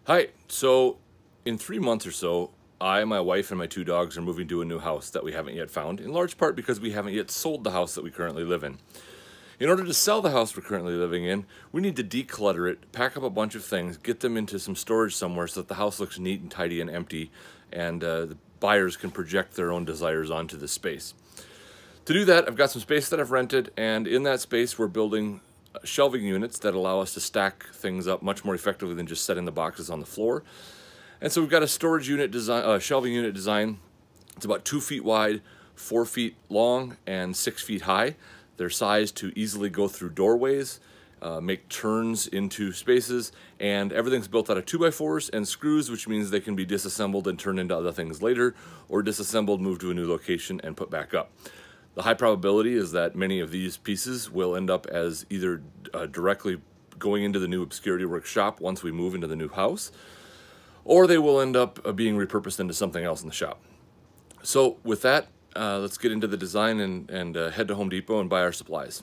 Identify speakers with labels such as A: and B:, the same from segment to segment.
A: Hi. So, in 3 months or so, I, my wife, and my two dogs are moving to a new house that we haven't yet found, in large part because we haven't yet sold the house that we currently live in. In order to sell the house we're currently living in, we need to declutter it, pack up a bunch of things, get them into some storage somewhere so that the house looks neat and tidy and empty, and the buyers can project their own desires onto the space. To do that, I've got some space that I've rented, and in that space we're building shelving units that allow us to stack things up much more effectively than just setting the boxes on the floor. And so we've got a storage unit design, shelving unit design. It's about 2 feet wide, 4 feet long, and 6 feet high. They're sized to easily go through doorways, make turns into spaces, and everything's built out of 2x4s and screws, which means they can be disassembled and turned into other things later, or disassembled, moved to a new location, and put back up. The high probability is that many of these pieces will end up as either directly going into the new ObscurityWorks shop once we move into the new house, or they will end up being repurposed into something else in the shop. So with that, let's get into the design and head to Home Depot and buy our supplies.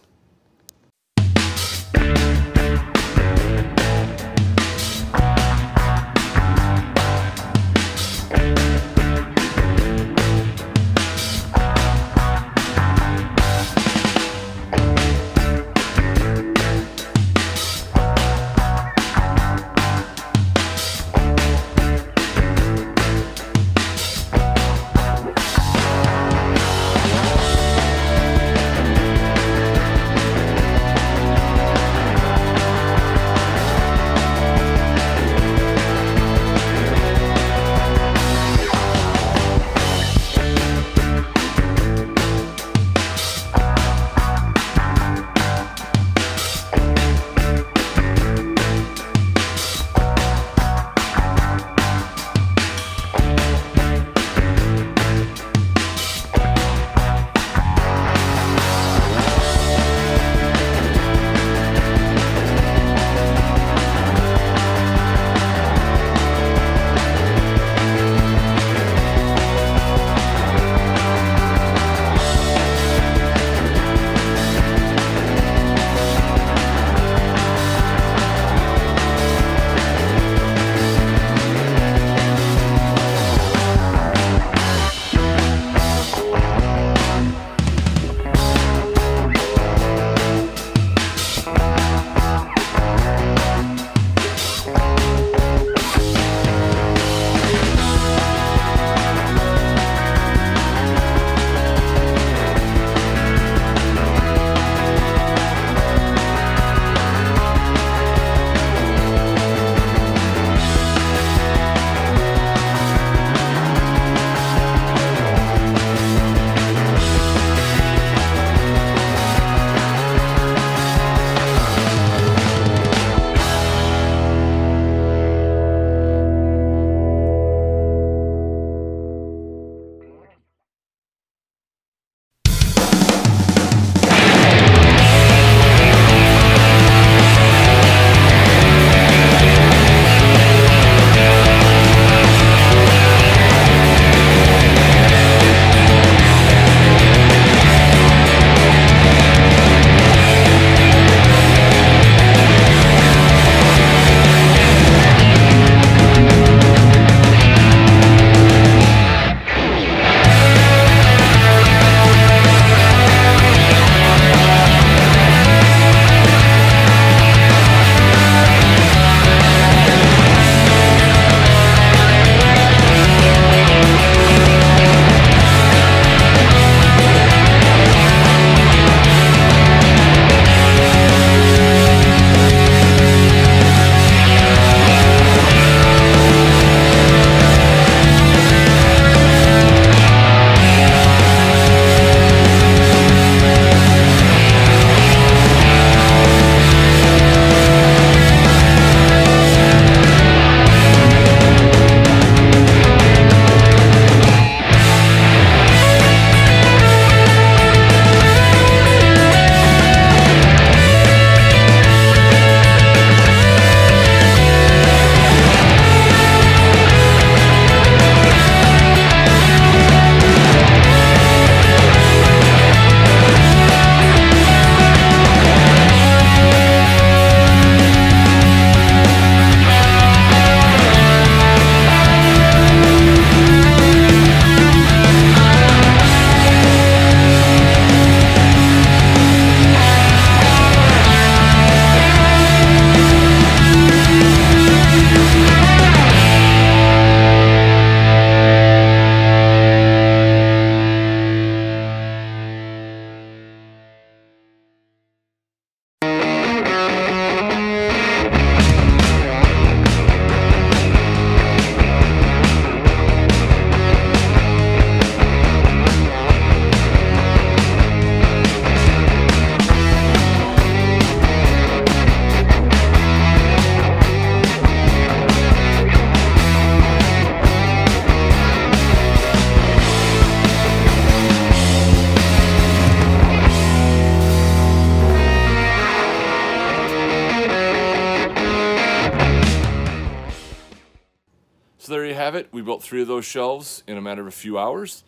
A: have it, we built 3 of those shelves in a matter of a few hours.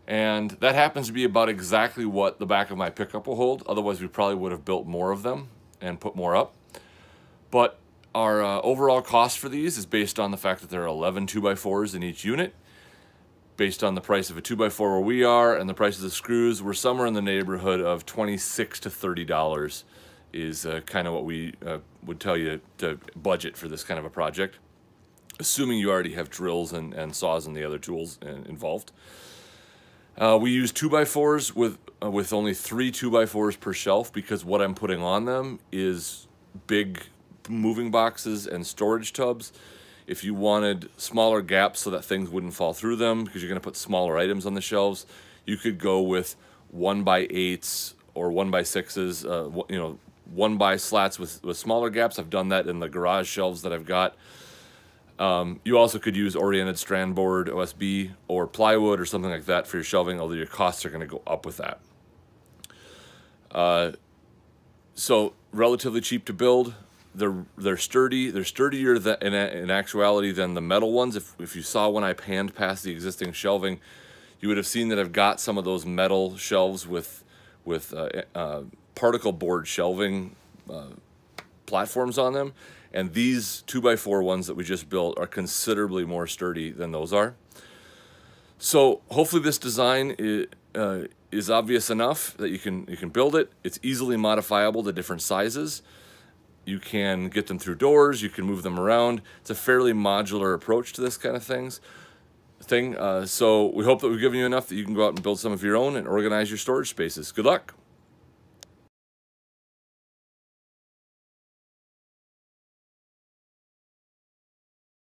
A: And that happens to be about exactly what the back of my pickup will hold. Otherwise, we probably would have built more of them and put more up. But our overall cost for these is based on the fact that there are 11 2x4s in each unit. Based on the price of a 2x4 where we are and the price of the screws, we're somewhere in the neighborhood of $26 to $30 is kind of what we would tell you to budget for this kind of a project, assuming you already have drills and saws and the other tools involved. We use 2x4s with only 3 2x4s per shelf because what I'm putting on them is big moving boxes and storage tubs. If you wanted smaller gaps so that things wouldn't fall through them because you're going to put smaller items on the shelves, you could go with 1x8s or 1x6s, you know, 1x slats with smaller gaps. I've done that in the garage shelves that I've got. You also could use oriented strand board, OSB, or plywood or something like that for your shelving, although your costs are going to go up with that. So relatively cheap to build. They're sturdy. They're sturdier in actuality than the metal ones. If you saw when I panned past the existing shelving, you would have seen that I've got some of those metal shelves with particle board shelving platforms on them. And these 2x4 ones that we just built are considerably more sturdy than those are. So hopefully this design is obvious enough that you can build it. It's easily modifiable to different sizes. You can get them through doors. You can move them around. It's a fairly modular approach to this kind of thing. So we hope that we've given you enough that you can go out and build some of your own and organize your storage spaces. Good luck.